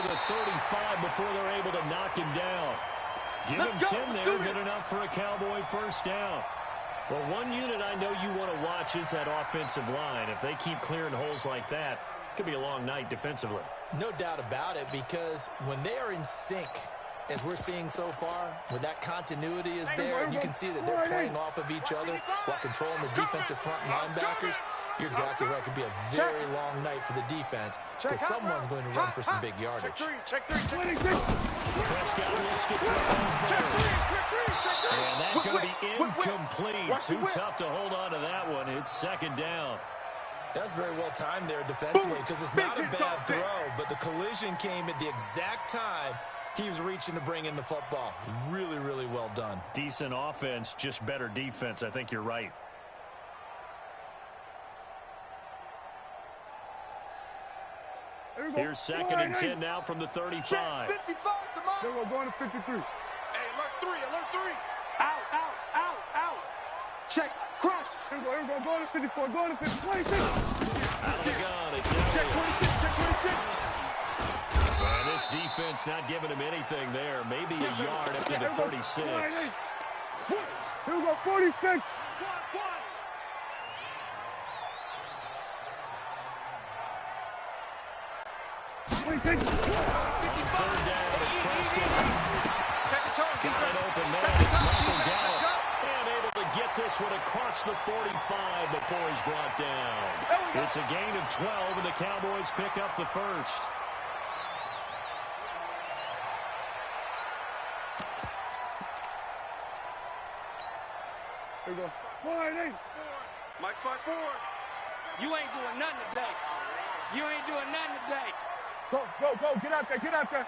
to the 35 before they're able to knock him down. Give him 10 there, good enough for a Cowboy first down. Well, one unit I know you want to watch is that offensive line. If they keep clearing holes like that, it could be a long night defensively. No doubt about it, because when they are in sync, as we're seeing so far, when that continuity is there, and you can see that they're playing off of each other while controlling the defensive front linebackers, you're exactly right. It could be a very long night for the defense because someone's going to run for some big yardage. Prescott looks to throw first. And that's going to be incomplete. Too tough to hold on to that one. It's second down. That's very well timed there defensively because it's not a bad throw, but the collision came at the exact time he was reaching to bring in the football. Really, really well done. Decent offense, just better defense. I think you're right. Here's second and 10 now from the 35. 55, we're going to 53. Hey, alert 3, alert 3. Out. Check, crush. Here we go, going to 54, going to 50, 26. Out of the gun, it's check 26, check 26. And this defense not giving him anything there. Maybe a yard up to the 36. Here we go, 46. On third down, it's Prescott. Got it open man, it's Michael Gallup. And able to get this one across the 45 before he's brought down. It's a gain of 12, and the Cowboys pick up the first. Here we go. 4-8. Mike's by 4. You ain't doing nothing today. You ain't doing nothing today. Go. Get out there.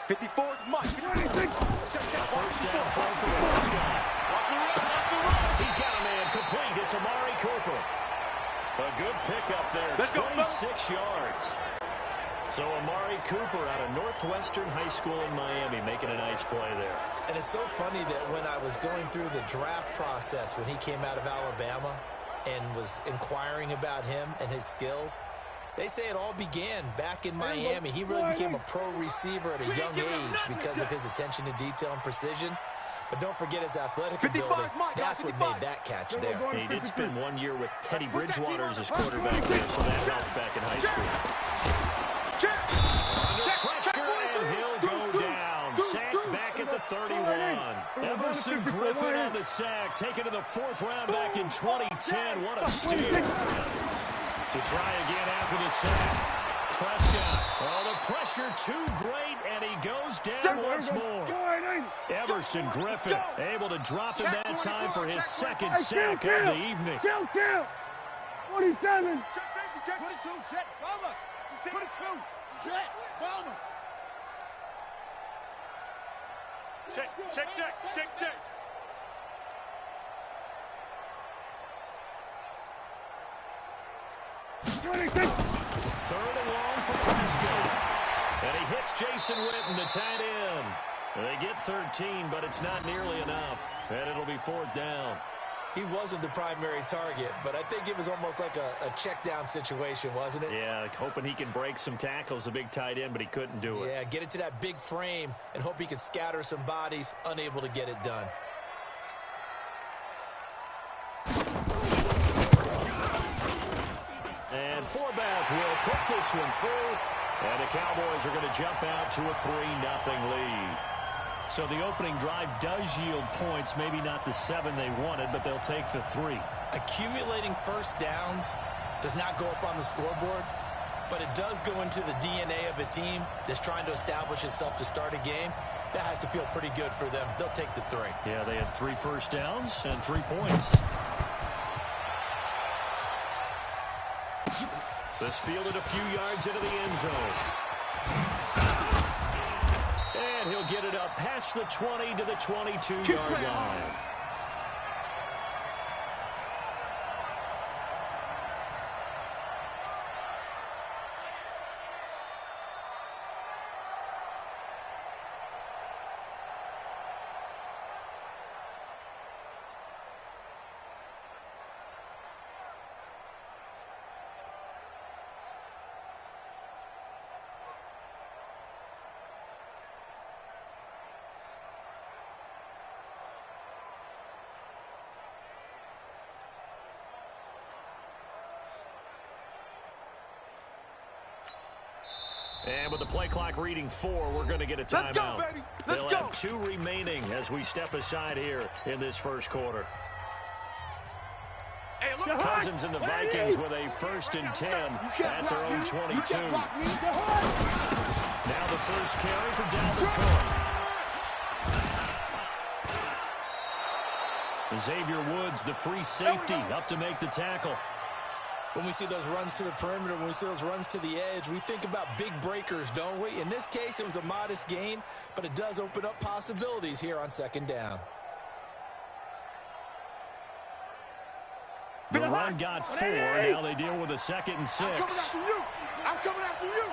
54 is Mike. 26. First down throw for Prescott. He's got a man complete. It's Amari Cooper. A good pickup there. 26 yards. So Amari Cooper out of Northwestern High School in Miami making a nice play there. And it's so funny that when I was going through the draft process when he came out of Alabama and was inquiring about him and his skills, they say it all began back in Miami. He really became a pro receiver at a young age because of his attention to detail and precision. But don't forget his athletic ability. That's what made that catch there. He did spend 1 year with Teddy Bridgewater as his quarterback there, so that helped back in high school. Under pressure, and he'll go down. Sacked back at the 31. Everson Griffin on the sack, taken to the 4th round back in 2010. What a steal. To try again after the sack. Prescott. Oh, the pressure too great, and he goes down once more. Everson Griffin able to drop him that time for his second sack of the evening. Kill. 47. Check 22. Check. Palmer. 22. Check. Palmer. Check. 26. Third and long for Prescott. And he hits Jason Witten, the tight end. They get 13, but it's not nearly enough. And it'll be 4th down. He wasn't the primary target, but I think it was almost like a check down situation, wasn't it? Yeah, like hoping he can break some tackles, a big tight end, but he couldn't do it. Yeah, get it to that big frame and hope he can scatter some bodies, unable to get it done. And Forbath will put this one through, and the Cowboys are going to jump out to a 3-0 lead. So the opening drive does yield points, maybe not the 7 they wanted, but they'll take the 3. Accumulating first downs does not go up on the scoreboard, but it does go into the DNA of a team that's trying to establish itself to start a game. That has to feel pretty good for them. They'll take the 3. Yeah, they had 3 first downs and 3 points. This fielded a few yards into the end zone. And he'll get it up past the 20 to the 22-yard line. And with the play clock reading 4, we're going to get a timeout. Let's go, baby. Let's They'll go. have 2 remaining as we step aside here in this first quarter. Hey, look. Cousins and the Vikings with a 1st and 10 at their own 22. Now the first carry for Dalvin Cook. Xavier Woods, the free safety, up to make the tackle. When we see those runs to the perimeter, when we see those runs to the edge, we think about big breakers, don't we? In this case, it was a modest gain, but it does open up possibilities here on 2nd down. The run got 4. Now they deal with a 2nd and 6. I'm coming after you. I'm coming after you.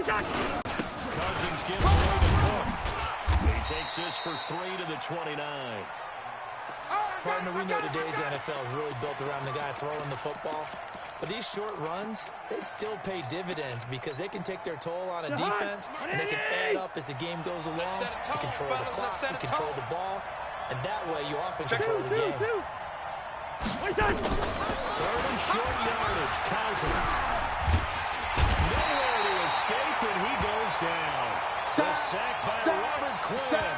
Cousins gives away to Cook. He takes this for 3 to the 29. Partner, we know today's NFL is really built around the guy throwing the football. But these short runs, they still pay dividends because they can take their toll on a defense, and they can add up as the game goes along. You control the clock, you control the ball, and that way you often control the game. 3rd and short yardage, Cousins. Nowhere to escape, and he goes down. The sack by Robert Quinn.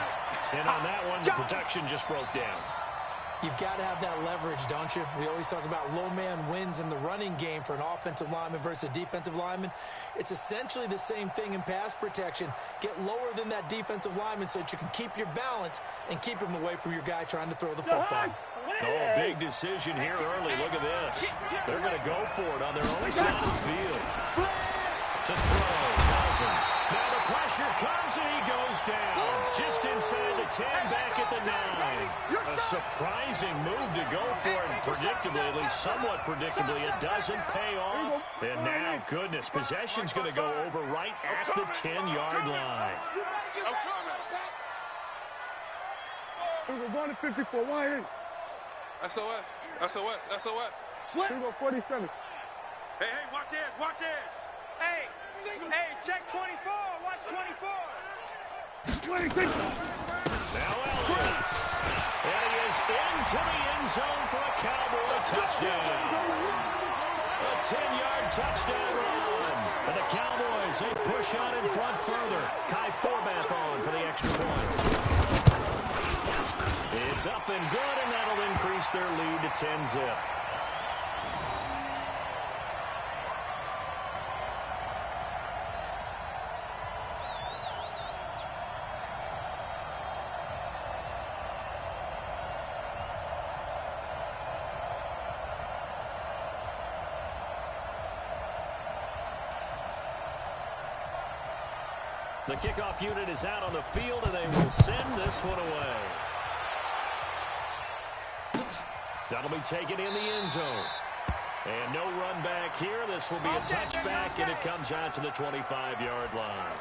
And on that one, the protection just broke down. You've got to have that leverage, don't you? We always talk about low man wins in the running game for an offensive lineman versus a defensive lineman. It's essentially the same thing in pass protection. Get lower than that defensive lineman so that you can keep your balance and keep him away from your guy trying to throw the football. Oh, big decision here early. Look at this. They're going to go for it on their own side of the field. To throw, Cousins. Now the pressure comes and he goes down. Just inside the 10, back at the 9. A surprising move to go for it. Predictably, at least somewhat predictably, it doesn't pay off. And now, goodness, possession's going to go over right at the 10-yard line. We're going to 54. Why ain't? SOS. SOS. SOS. Slip. We're going 47. Hey, watch edge. Watch edge. Hey, check 24. Watch 24. 26. Now Elliott. And he is into the end zone for a Cowboy touchdown. A 10-yard touchdown run. And the Cowboys, they push on in front further. Kai Forbath on for the extra point. It's up and good, and that'll increase their lead to 10-zip. The kickoff unit is out on the field, and they will send this one away. That'll be taken in the end zone. And no run back here. This will be a touchback, and it comes out to the 25-yard line.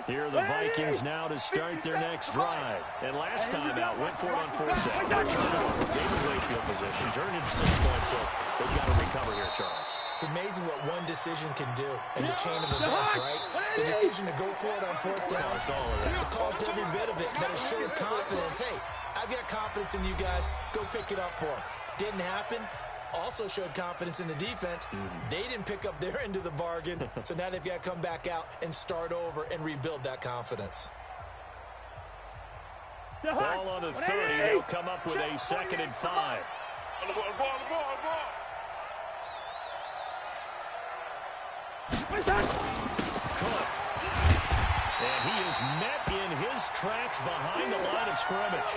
Here are the Vikings now to start their next drive. And last time out, went for it on 4th down. Turned it over, gave a great field position, turned into 6 points, so they've got to recover here, Charles. It's amazing what one decision can do in the chain of events, right? The decision to go for it on 4th down. It caused every bit of it, but it showed confidence. Hey, I've got confidence in you guys. Go pick it up for them. Didn't happen. Also showed confidence in the defense. They didn't pick up their end of the bargain, so now they've got to come back out and start over and rebuild that confidence. Ball on the 30. They'll come up with a 2nd and 5. On the ball. Cook. And he is met in his tracks behind the line of scrimmage.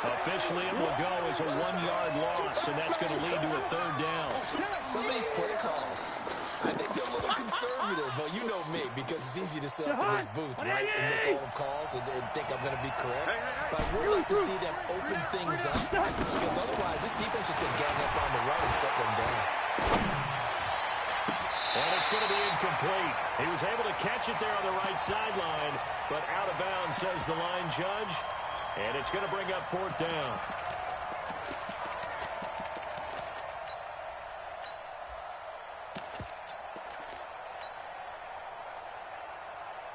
Officially, it will go as a 1-yard loss, and that's going to lead to a 3rd down. Some of these play calls, I think they're a little conservative, but you know me, because it's easy to sit up in this booth, right, and make all the calls and think I'm going to be correct. But I would like to see them open things up, because otherwise this defense is going to gang up on the right and shut them down. And it's going to be incomplete. He was able to catch it there on the right sideline, but out of bounds, says the line judge. And it's going to bring up 4th down.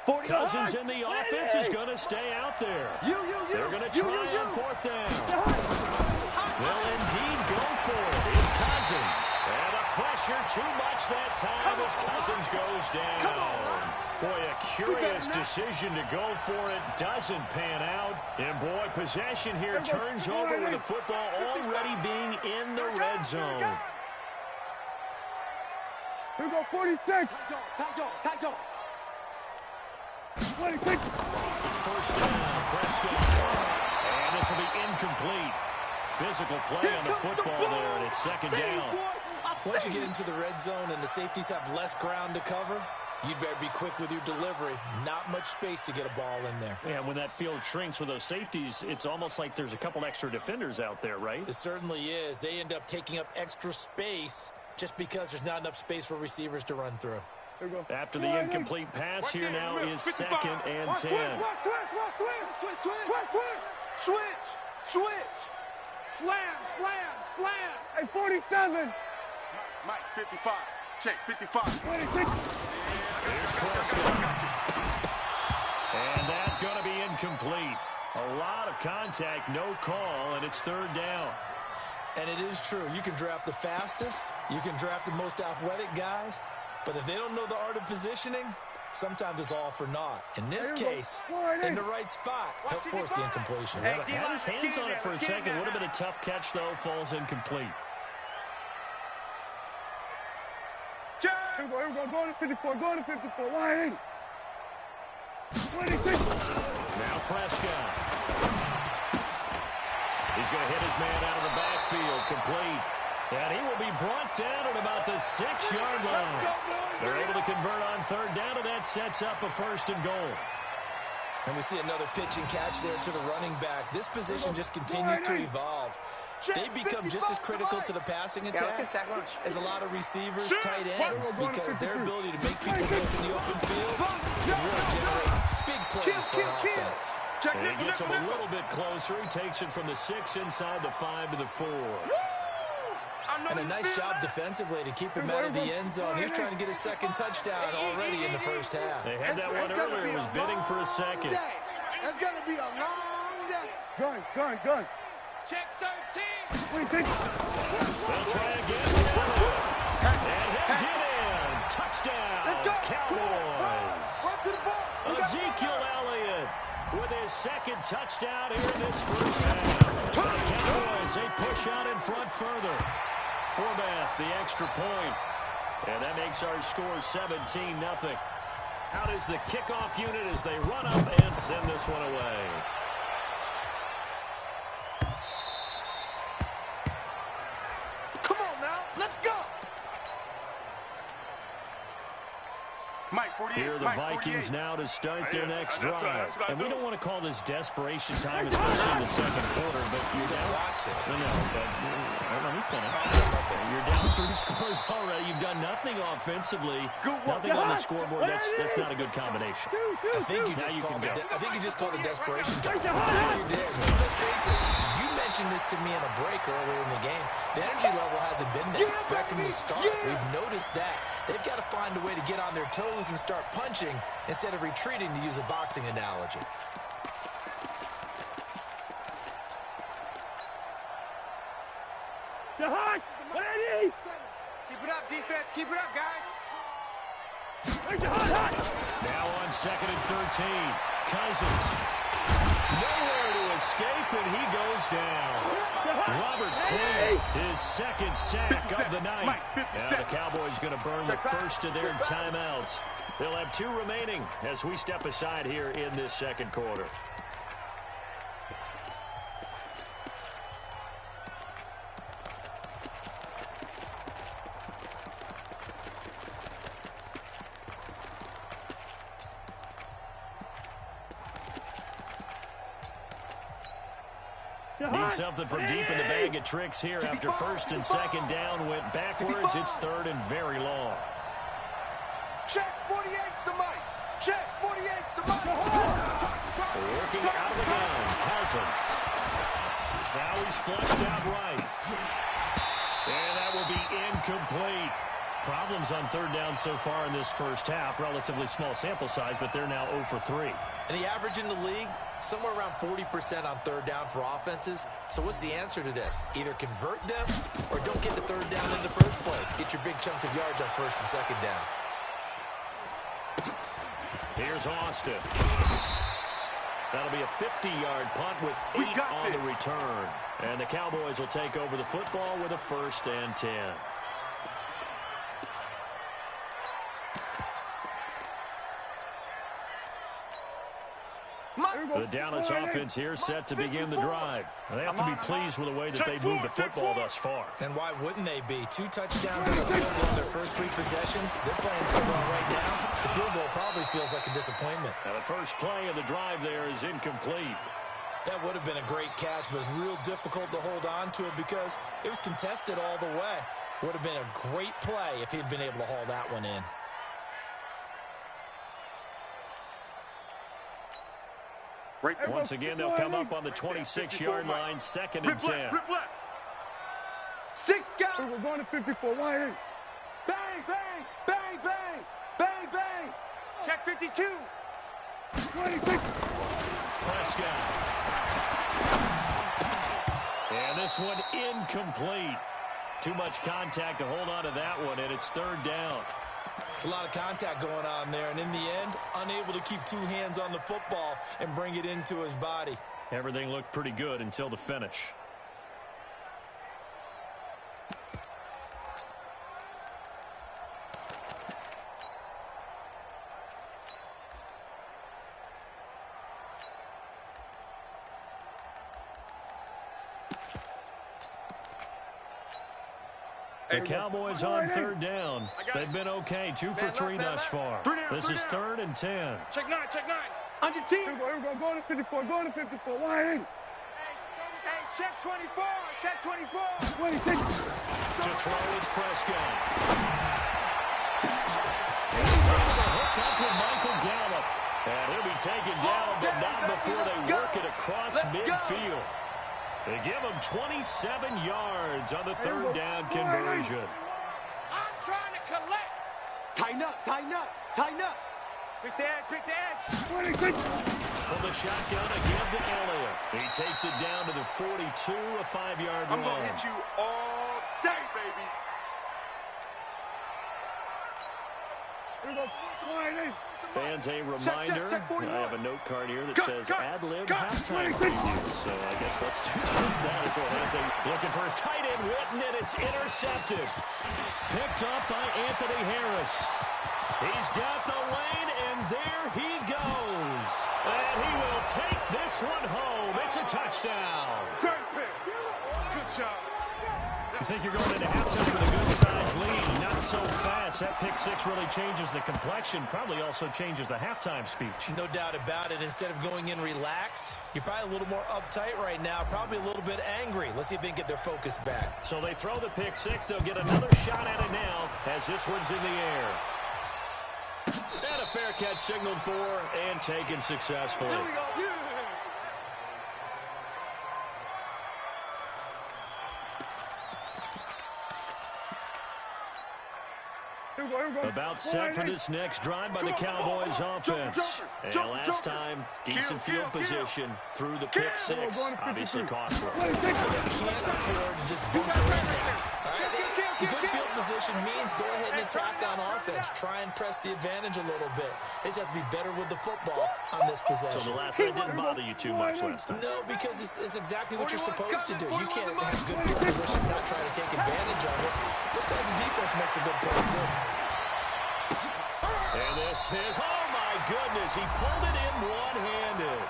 Cousins in the offense is going to stay out there. They're going to try on fourth down. They'll indeed go for it. It's Cousins. And the pressure too much that time as Cousins goes down. Boy, a curious decision to go for it. Doesn't pan out. And boy, possession here turns over with the football already being in the red zone. Here we go, 46. Tight dog. 26. First down, Prescott. And this will be incomplete. Physical play on the football there, and it's second down. Once you get into the red zone and the safeties have less ground to cover, you'd better be quick with your delivery. Not much space to get a ball in there. Yeah, when that field shrinks with those safeties, it's almost like there's a couple extra defenders out there, right? It certainly is. They end up taking up extra space just because there's not enough space for receivers to run through. After the incomplete pass, here now is second and 10. Switch. Slam. Hey, 47. Mike, 55. Check, 55. 26. Here's Prescott. And that's going to be incomplete. A lot of contact, no call, and it's third down. And it is true. You can draft the fastest. You can draft the most athletic guys. But if they don't know the art of positioning, sometimes it's all for naught. In this case, in the right spot, help force the incompletion. Had his hands on it for a second. Would have been a tough catch, though. Falls incomplete. Here we go. Go to 54. Line 26. Now Prescott. He's going to hit his man out of the backfield. Complete. And he will be brought down at about the 6-yard line. They're able to convert on third down, and that sets up a first and goal. And we see another pitch and catch there to the running back. This position just continues to evolve. They become just as critical to the passing attack as a lot of receivers, tight ends, because their ability to make people miss in the open field can really generate big plays for offense. And he gets him a little bit closer. He takes it from the 6 inside the 5 to the 4. And a nice job defensively to keep him out of the end zone. He's trying to get his second touchdown already in the first half. They had that one earlier. He was bidding for a second. That's going to be a long day. Gun. Check 13. 26. They'll try again. And he'll get in. Touchdown, Cowboys. Ezekiel Elliott with his second touchdown here in this first half. The Cowboys, they push out in front further. Forbath, the extra point. And that makes our score 17-0. Out is the kickoff unit as they run up and send this one away. Come on now, let's go. Mike, 48. Here are the Mike, Vikings 48. now to start their next That's drive. what I And we do. don't want to call this desperation time, especially in the second quarter, but you're down. No, but let me finish. You're down 3 scores already. You've done nothing offensively, nothing on the scoreboard. That's not a good combination. I think you just called a desperation time. You did. Let's face it. You mentioned this to me in a break earlier in the game. The energy level hasn't been there right from the start. We've noticed that. They've got to find a way to get on their toes and start punching instead of retreating, to use a boxing analogy. Jahan, ready? Keep it up, defense. Keep it up, guys. Hey, Jahan. Now on second and 13. Cousins. Nowhere to escape, and he goes down. Robert Quinn, his second sack of the night. Mike, Now the Cowboys going to burn the first of their timeouts. They'll have 2 remaining as we step aside here in this second quarter. Need something from deep in the bag of tricks here after first and second down went backwards. It's third and very long. Check 48's the Mike. Check 48's the Mike. Working out of the gun, Cousins. Now he's flushed out right. And that will be incomplete. problems on third down so far in this first half. Relatively small sample size, but they're now 0 for 3. And the average in the league, somewhere around 40% on third down for offenses. So what's the answer to this? Either convert them or don't get the third down in the first place. Get your big chunks of yards on first and second down. Here's Austin. That'll be a 50-yard punt with 8 on the return. And the Cowboys will take over the football with a 1st and 10. The Dallas offense here set to begin the drive. They have to be pleased with the way that they've moved the football thus far. And why wouldn't they be? 2 touchdowns on the field goal in their first 3 possessions. They're playing so well right now. The field goal probably feels like a disappointment. Now the first play of the drive there is incomplete. That would have been a great catch, but it's real difficult to hold on to it because it was contested all the way. Would have been a great play if he'd been able to haul that one in. Once again, they'll come up on the 26-yard line, 2nd and 10. 6 guys. We're going to 54. Wide in. Bang, bang, bang, bang, bang, bang. Check 52. 26. Prescott. And this one incomplete. Too much contact to hold on to that one, and it's 3rd down. It's a lot of contact going on there, and in the end, unable to keep 2 hands on the football and bring it into his body. Everything looked pretty good until the finish. The Cowboys on 3rd down. They've been okay, 2 for 3 thus far. This is 3rd and 10. Check 9, check 9. On your team. Here we go. Going to 54. Going to 54. Wide in. Hey, check 24. Check 24. 26. To throw is Prescott. And he's able to hook up with Michael Gallup. And he'll be taken down, but not before they work it across midfield. They give him 27 yards on the 3rd down conversion. I'm trying to collect. Tighten up, tighten up, tighten up. Pick the edge, pick the edge. 26. From the shotgun again to Elliott. He takes it down to the 42, a 5-yard run. I'm going to hit you all day, baby. Here we go. Wide in. Fans, a reminder, check I have a note card here that Cut, says cut, ad-lib cut. halftime preview. So I guess let's do just that as well. Anthony looking for his tight end, Witten, and it's intercepted. Picked up by Anthony Harris. He's got the lane, and there he goes. And he will take this one home. It's a touchdown. Great pick. Good job. You think you're going into halftime with a good-sized lead. Not so fast. That pick 6 really changes the complexion. Probably also changes the halftime speech. No doubt about it. Instead of going in relaxed, you're probably a little more uptight right now. Probably a little bit angry. Let's see if they can get their focus back. So they throw the pick 6. They'll get another shot at it now as this one's in the air. And a fair catch signaled for and taken successfully. Here we go. Yeah. About set for this next drive by the Cowboys offense. And last time, decent field position through the pick 6. Obviously costly. Can't afford to just bump it in there. All right? Good field position means go ahead and attack on offense. Try and press the advantage a little bit. They just have to be better with the football on this possession. So the last one didn't bother you too much last time. No, because it's exactly what you're supposed to do. You can't have good field position and not try to take advantage of it. Sometimes the defense makes a good play, too. And this is, oh my goodness, he pulled it in one-handed.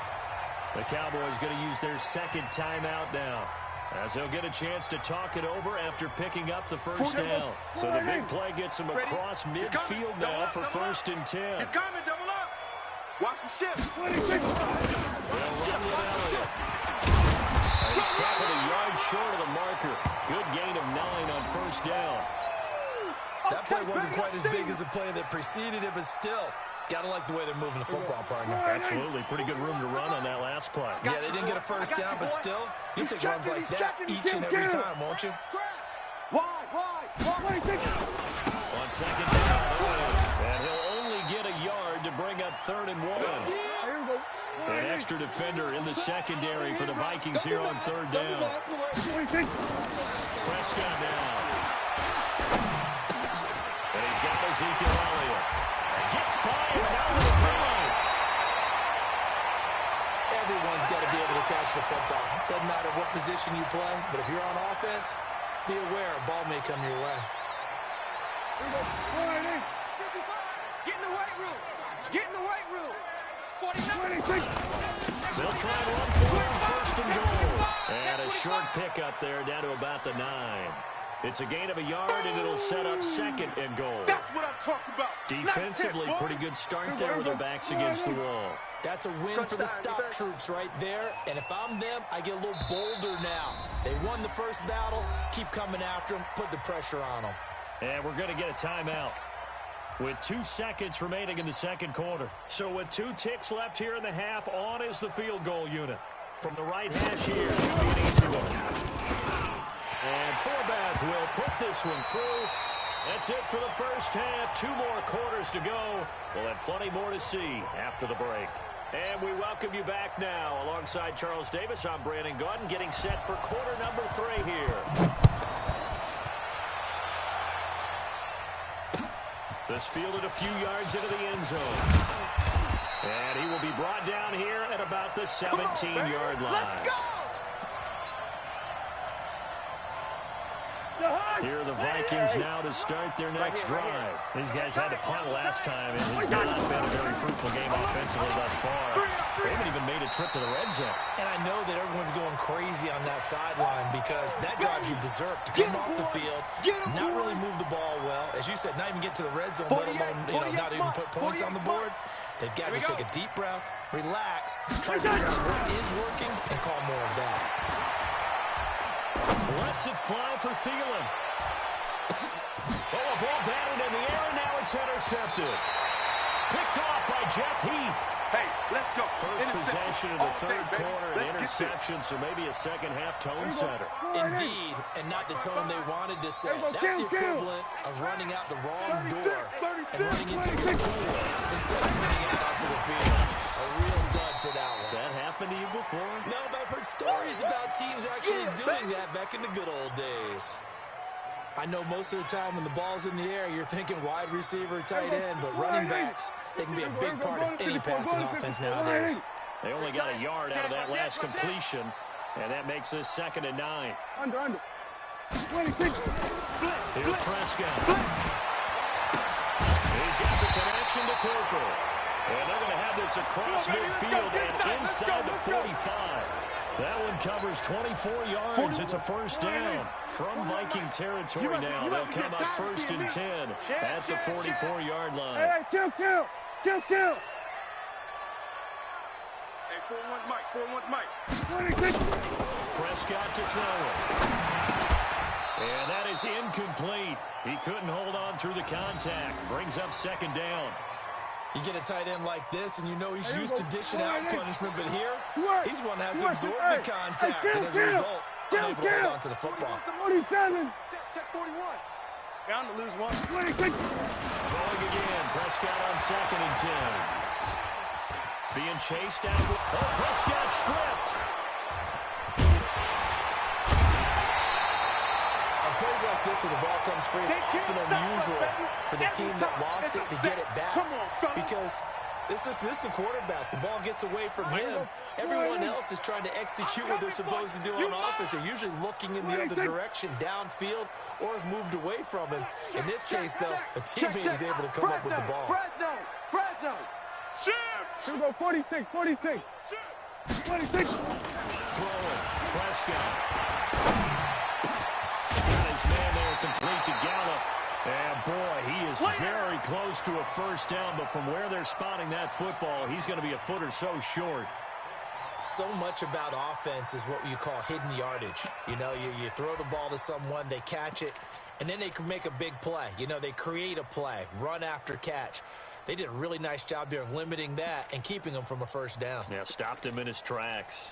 The Cowboys going to use their 2nd timeout now, as they'll get a chance to talk it over after picking up the first down. So the big play gets him across midfield now for 1st and 10. It's coming. Double up. Watch the shift. They'll run with Elliott. He's tackled a yard short of the marker. Good gain of 9 on 1st down. That play wasn't quite as big as the play that preceded it, but still, got to like the way they're moving the football, partner. Absolutely. Pretty good room to run on that last play. Yeah, they didn't get a first down, but still, you take runs like that each and every time, won't you? Why? On second down. And he'll only get a yard to bring up 3rd and 1. An extra defender in the secondary for the Vikings here on 3rd down. Prescott now. And he's got Ezekiel Elliott. Gets by him down to the line. Everyone's got to be able to catch the football. Doesn't matter what position you play, but if you're on offense, be aware a ball may come your way. Get in the weight room. Get in the weight room. 49. They'll try and run for it, 1st and goal. And a short pickup there down to about the 9. It's a gain of a yard, and it'll set up 2nd and goal. That's what I'm talking about. Defensively, pretty good start there with their backs against the wall. That's a win for the stop troops right there. And if I'm them, I get a little bolder now. They won the first battle. Keep coming after them. Put the pressure on them. And we're going to get a timeout with 2 seconds remaining in the 2nd quarter. So with 2 ticks left here in the half, on is the field goal unit. From the right hash here, should be an easy one. And Forbath will put this one through. That's it for the first half. 2 more quarters to go. We'll have plenty more to see after the break. And we welcome you back now. Alongside Charles Davis, I'm Brandon Gaudin, getting set for quarter number 3 here. This fielded a few yards into the end zone. And he will be brought down here at about the 17-yard line. Let's go! Here are the Vikings now to start their next drive. These guys had to punt last time, and it's not been a very fruitful game offensively thus far. They haven't even made a trip to the red zone. And I know that everyone's going crazy on that sideline because that drives you berserk to come off the field, not really move the ball well. As you said, not even get to the red zone, let alone not even put points on the board. They've got to just take a deep breath, relax, try to figure out what is working, and call more of that. Lets it fly for Thielen. Oh, a ball batted in the air, and now it's intercepted. Picked off by Jeff Heath. Hey, let's go. First possession of the 3rd quarter, an interception, so maybe a second-half tone setter. Indeed, and not the tone they wanted to set. That's the equivalent of running out the wrong door and running into the pool instead of running out onto the field. A real dud for that one. Has that happened to you before? No, but I've heard stories about teams actually doing that back in the good old days. I know most of the time when the ball's in the air, you're thinking wide receiver, tight end, but running backs, they can be a big part of any passing offense nowadays. They only got a yard out of that last completion, and that makes this 2nd and 9. Under. Here's Prescott. He's got the connection to Corporal. And they're going to have this across midfield and inside the 45. That one covers 24 yards. It's a first down from Viking territory now. They'll come up 1st and 10 at the 44-yard line. Hey, kill. Hey, 4-1's Mike. 4-1's Mike. Prescott to throw it. And that is incomplete. He couldn't hold on through the contact. Brings up 2nd down. You get a tight end like this, and you know he's used to dishing out punishment, but here, he's going to have to absorb the contact, and as a result, unable to hold on to the football. 47. Check 41. Bound to lose one. Throwing again. Prescott on 2nd and 10. Being chased down. Oh, Prescott stripped. Plays like this where the ball comes free, it's often unusual for the team that lost it to get it back because this is the quarterback. The ball gets away from him. Everyone else is trying to execute what they're supposed to do on offense. They're usually looking in the other direction, downfield, or have moved away from him. In this case, though, a teammate is able to come up with the ball. Fresno. Here we go, 46. 26. Throwing. Prescott. Man there complete to Gallup. And boy, he is very close to a first down, but from where they're spotting that football, he's going to be a foot or so short. So much about offense is what you call hidden yardage. You know, you throw the ball to someone, they catch it, and then they can make a big play. You know, they create a play, run after catch. They did a really nice job there of limiting that and keeping him from a first down. Yeah, stopped him in his tracks.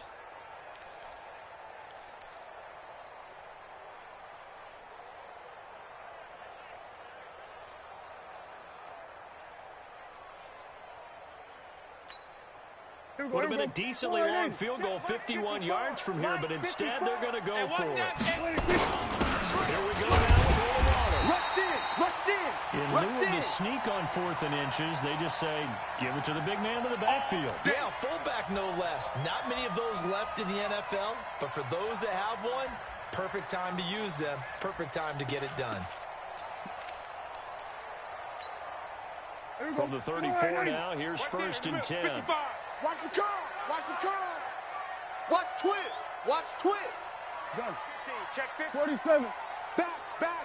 Would have been a decently long field goal, 51 yards from here, but instead they're going to go for it. Here we go now with a little water. Rush in! Rush in! In lieu of the sneak on 4th and inches, they just say, give it to the big man to the backfield. Yeah, fullback no less. Not many of those left in the NFL, but for those that have one, perfect time to use them. Perfect time to get it done. From the 34 now, here's 1st and 10. Watch the curl. Watch the curl. Watch twist. Watch twist. Done. Check 50. 47. Back.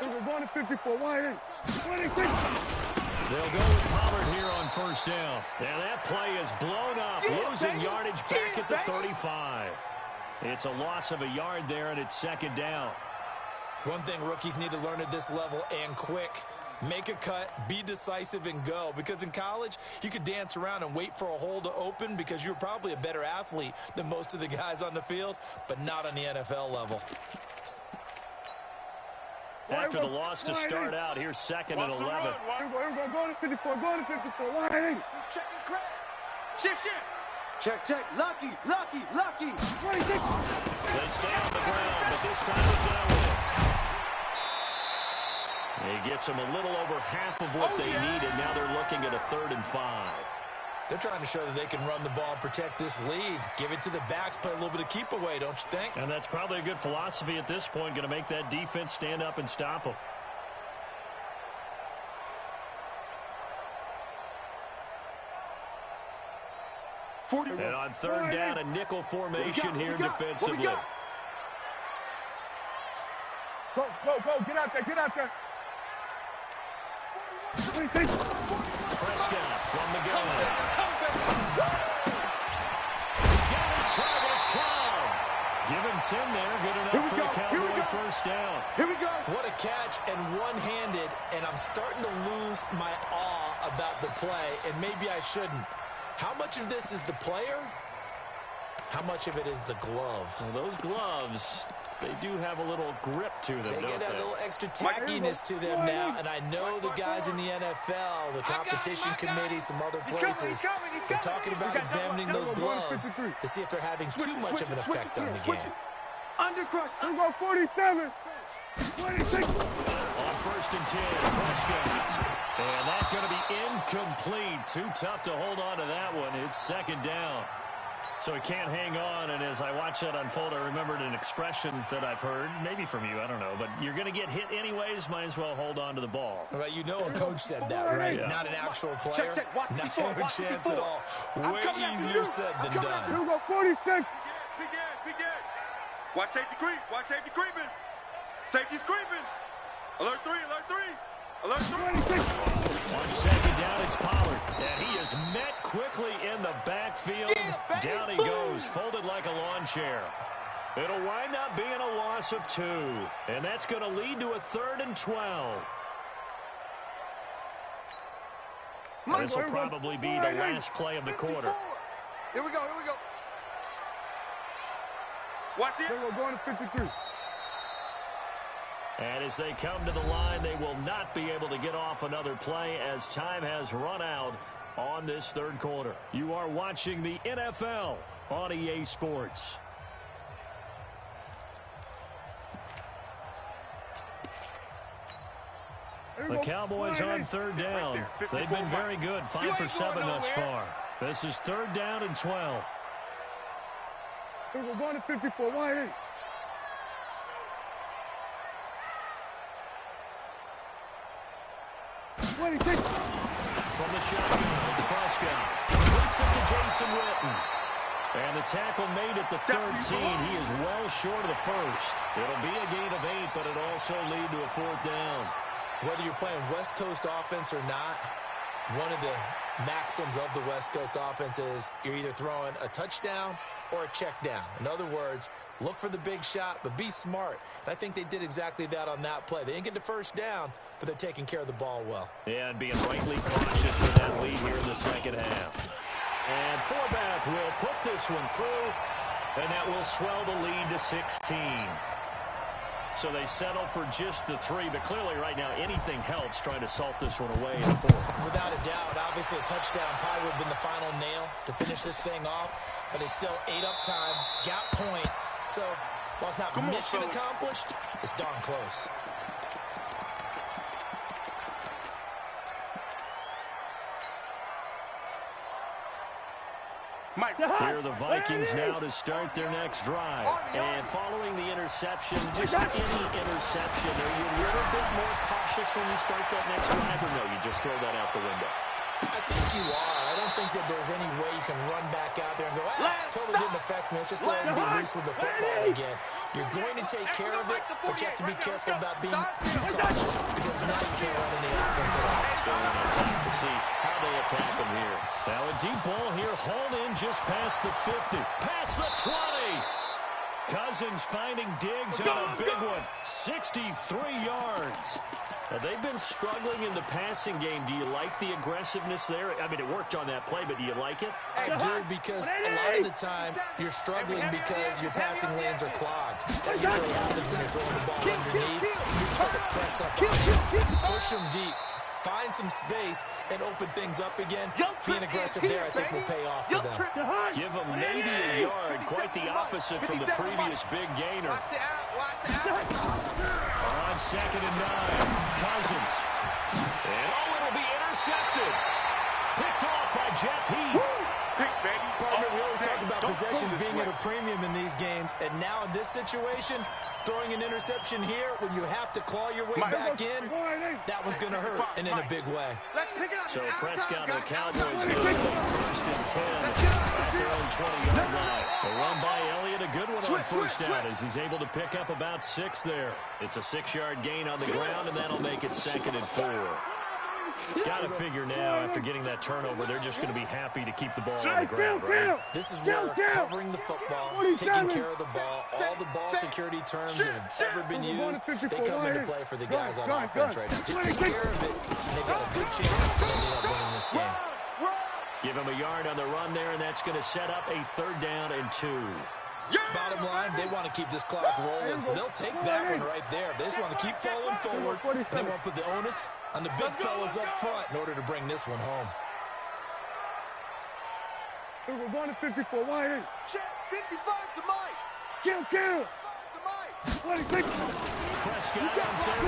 We're going to 54. Wide in. 26. They'll go with Pollard here on 1st down. And that play is blown up, losing yardage back at the 35. It's a loss of a yard there, and it's 2nd down. One thing rookies need to learn at this level, and quick, make a cut, be decisive, and go. Because in college, you could dance around and wait for a hole to open because you're probably a better athlete than most of the guys on the field, but not on the NFL level. After the loss to start out, here's 2nd and 11. We're going to 54. Going to 54. Wide in. Checking crack. Shift. Check. Lucky. 26. They stay on the ground, but this time it's Elliott. He gets them a little over half of what they needed. Now they're looking at a 3rd and 5. They're trying to show that they can run the ball and protect this lead. Give it to the backs, play a little bit of keep away, don't you think? And that's probably a good philosophy at this point, going to make that defense stand up and stop them. And on 3rd down, a nickel formation here defensively. Go. Get out there. 26. Prescott from the gun. He's got his targets cloud. Give him 10 there. Good enough for the Cowboy 1st down. Here we go. What a catch, and one-handed, and I'm starting to lose my awe about the play, and maybe I shouldn't. How much of this is the player? How much of it is the glove? Well, those gloves, they do have a little grip to them, They don't get a they? little extra tackiness to them now, and I know the guys in the NFL, the competition committee, some other places, they're talking about examining those gloves to see if they're having too much of an effect on the game. Undercrush. We're going 47. 26. On 1st and 10, Prescott. And that's going to be incomplete. Too tough to hold on to that one. It's 2nd down. So he can't hang on, and as I watch that unfold, I remembered an expression that I've heard, maybe from you, I don't know, but you're going to get hit anyways, might as well hold on to the ball. Right, you know a coach said that, right? Yeah. Not an actual player. Check. Watch Not before, a chance at all. Way easier said than done. Here we go, 46. Big edge. Watch safety creeping. Safety's creeping. Alert 3. Alert 3. 26. On 2nd down, it's Pollard. And he is met quickly in the backfield. Down he goes, folded like a lawn chair. It'll wind up being a loss of 2. And that's going to lead to a 3rd and 12. This will probably be the last play of the quarter. Here we go. Watch it. We're going to 53. And as they come to the line, they will not be able to get off another play as time has run out on this 3rd quarter. You are watching the NFL on EA Sports. The Cowboys on 3rd down. They've been very good, 5 for 7 thus far. This is 3rd down and 12. We're going to 54. Wide in. From the shotgun, it's Prescott. Puts it to Jason Witten. And the tackle made at the 13. He is well short of the 1st. It'll be a gain of 8, but it'll also lead to a 4th down. Whether you're playing West Coast offense or not, one of the maxims of the West Coast offense is you're either throwing a touchdown or a check down. In other words, look for the big shot, but be smart. And I think they did exactly that on that play. They didn't get the 1st down, but they're taking care of the ball well. Yeah, and being rightly cautious with that lead here in the 2nd half. And Forbath will put this one through, and that will swell the lead to 16. So they settle for just the 3, but clearly right now anything helps trying to salt this one away in the 4th. Without a doubt, obviously a touchdown probably would have been the final nail to finish this thing off, but it's still 8 up time, got points. So while it's not mission accomplished, it's darn close. Here are the Vikings now to start their next drive. And following the interception, just any interception, are you a little bit more cautious when you start that next drive, or no, you just throw that out the window? I think you are. I don't think that there's any way you can run back out there and go, totally didn't affect me. Let's just go ahead and be loose with the football again. You're going to take care of it, but you have to be careful about being too cautious because now you can't run any offense at all. Still in attack to see how they attack them here. Now a deep ball here, hauled in just past the 50, past the 20. Cousins finding Diggs on a big one, 63 yards. Now, they've been struggling in the passing game. Do you like the aggressiveness there? I mean, it worked on that play, but do you like it? I do, because a lot of the time you're struggling because your passing lanes are clogged. That usually happens when you're throwing the ball underneath. You try to press up on him, push him deep, find some space, and open things up again. Being aggressive there, I think, will pay off for them. Give them maybe a yard. Quite the opposite from the previous big gainer. On 2nd and 9, Cousins. And it'll be intercepted. Picked off by Jeff Heath. Partner, we always talk about possessions being at a premium in these games, and now in this situation, throwing an interception here when you have to claw your way back in, that one's going to hurt, and in a big way. So Prescott and the Cowboys go 1st and 10 at their own 20-yard line. A run by Elliott, a good one on 1st down as he's able to pick up about 6 there. It's a 6-yard gain on the ground, and that'll make it 2nd and 4. Got to figure now, after getting that turnover, they're just going to be happy to keep the ball on the ground, right? This is where covering the football, taking care of the ball, all the ball security terms that have ever been used, they come into play for the guys on offense right now. Just take care of it, and they've got a good chance to end up winning this game. Give him a yard on the run there, and that's going to set up a 3rd down and 2. Bottom line, they want to keep this clock rolling, so they'll take that one right there. They just want to keep falling forward, and they want to put the onus on the big fellas up front in order to bring this one home. We're going to 54. Why ain't? Check 55 to Mike. Kill. To Mike. 26. Prescott on 32.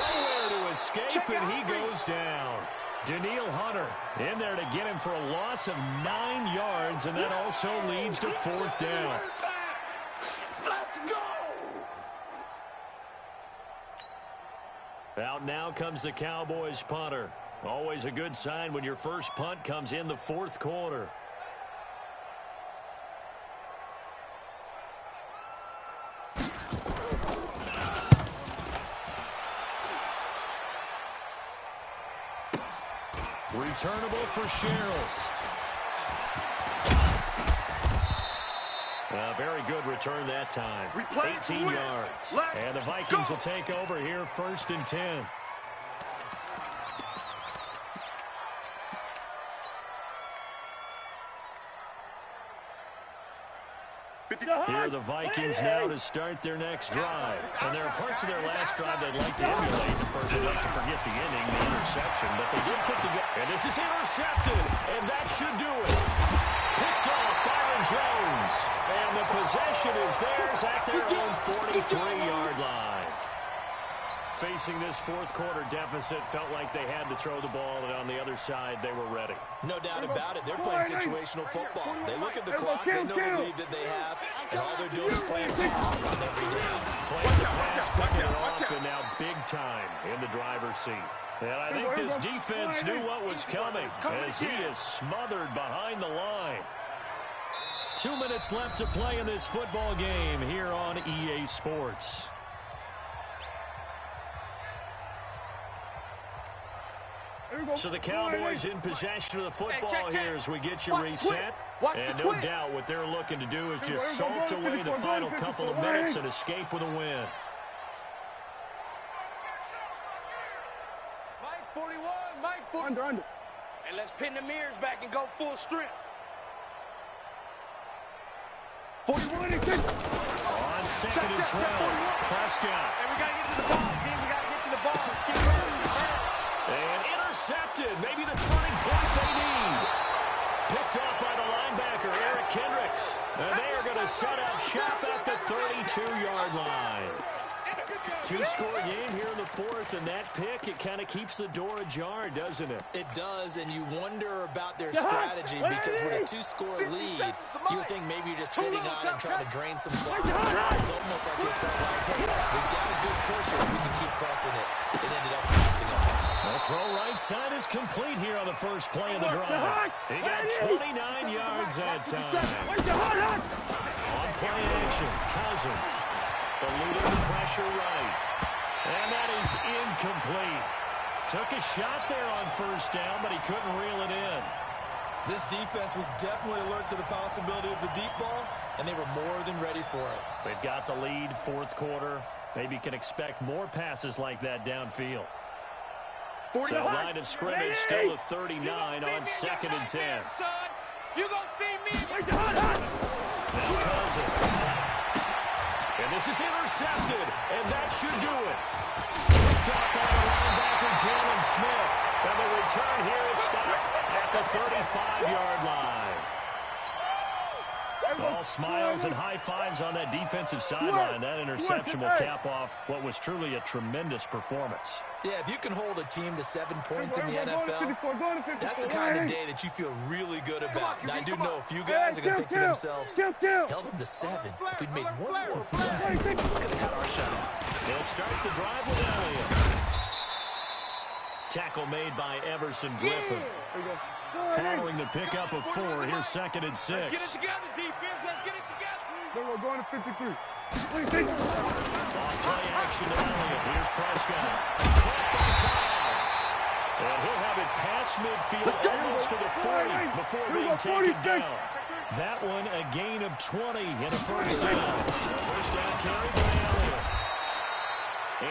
Nowhere to escape, and he goes down. Danielle Hunter in there to get him for a loss of 9 yards, and that also leads to 4th down. Let's go. Out now comes the Cowboys punter. Always a good sign when your first punt comes in the 4th quarter. Returnable for Sherrills. A very good return that time. 18 yards. And the Vikings will take over here 1st and 10. Here are the Vikings now to start their next drive. And there are parts of their last drive they'd like to emulate. Of course, they'd like to forget the ending, the interception. But they did put together. And this is intercepted. And that should do it. Picked off Byron Jones. And the possession is theirs at their own 43-yard line. Facing this 4th quarter deficit, felt like they had to throw the ball, and on the other side, they were ready. No doubt about it. They're playing situational football. They look at the clock, they know the lead that they have, and all they're doing is playing pass on every down. Playing the pass, picking it off, and now big time in the driver's seat. And I think this defense knew what was coming as he is smothered behind the line. 2 minutes left to play in this football game here on EA Sports. So the Cowboys in possession of the football here as we get you reset. And no doubt what they're looking to do is just salt away the final couple of minutes and escape with a win. Mike 41, Mike 41. Under. And let's pin the mirrors back and go full strength. 41 and 6. On on 2nd and 12. Prescott. And we got to get to the ball, team. We got to get to the ball. Let's get ready. And intercepted. Maybe the turning point they need. Picked up by the linebacker, Eric Kendricks. And they are going to set up shop at the 32-yard line. Two-score game here in the 4th, and that pick, it kind of keeps the door ajar, doesn't it? It does, and you wonder about their strategy because with a 2-score lead, you would think maybe you're just sitting on and trying to drain some clock. It's almost like they felt like, hey, we've got a good cushion. We can keep pressing it. It ended up costing them. The throw right side is complete here on the first play of the drive. He got 29 yards that time. On play action, Cousins. Eluding the pressure right. And that is incomplete. Took a shot there on first down, but he couldn't reel it in. This defense was definitely alert to the possibility of the deep ball, and they were more than ready for it. They've got the lead, 4th quarter. Maybe can expect more passes like that downfield. So line of scrimmage still at 39 on 2nd and 10. You gonna see me? Now Cousins. And this is intercepted, and that should do it. Picked up by the linebacker, Jalen Smith. And the return here is stopped at the 35-yard line. All smiles and high fives on that defensive sideline. That interception will cap off what was truly a tremendous performance. Yeah, if you can hold a team to 7 points in the NFL, that's the kind of day that you feel really good about. Now, I do know a few guys are going to think to themselves, held them to 7. If we'd made one more play, we could have had our shot out. They'll start the drive with Elliott. Tackle made by Everson Griffin. Following the pickup of 4, here's 2nd and 6. Let's get it together, defense. Let's get it together. We're going to 53. Off play action to Elliott. Here's Prescott. And he'll have it past midfield, almost to the 40 before being taken down. That one, a gain of 20 and a first down. First down carry by Elliott.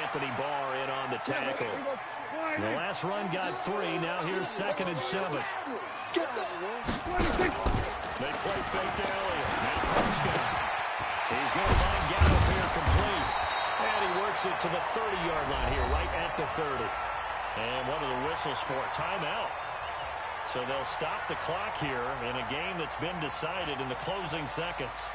Anthony Barr in on the tackle. The last run got 3. Now here's 2nd and 7. They play fake to Elliott. Now Prescott. He's going to find Gallup here complete. And he works it to the 30-yard line here, right at the 30. And one of the whistles for a timeout. So they'll stop the clock here in a game that's been decided in the closing seconds.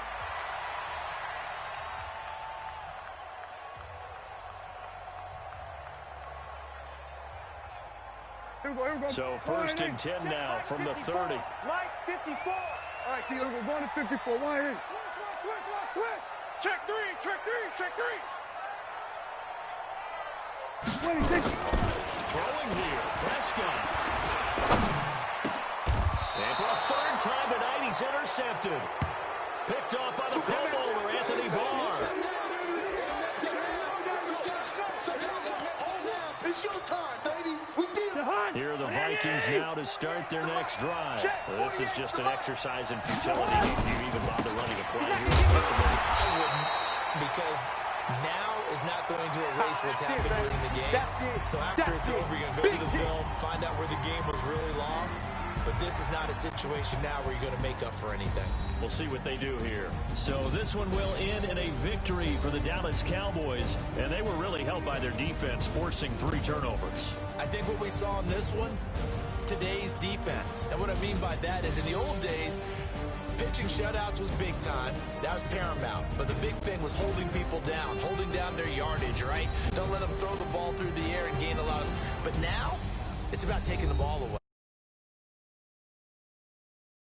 So 1st and 10 now from the 30. Mike, 54. All right, T, we're going to 54. Why ain't? Switch. Check 3, check 3, check 3. 26. Throwing here, Prescott. And for a 3rd time tonight, he's intercepted. Picked off by the Pro Bowler, Anthony Barr. It's your time, baby. We did it. Here are the Vikings now to start their next drive. This is just an exercise in futility. Do you even bother running a play here? I wouldn't, because now is not going to erase what's happened during the game. So after it's over, you're going to go to the film, find out where the game was really lost. But this is not a situation now where you're going to make up for anything. We'll see what they do here. So this one will end in a victory for the Dallas Cowboys. And they were really helped by their defense, forcing 3 turnovers. I think what we saw in this one, today's defense. And what I mean by that is in the old days, pitching shutouts was big time. That was paramount. But the big thing was holding people down, holding down their yardage, right? Don't let them throw the ball through the air and gain a lot. But now, it's about taking the ball away.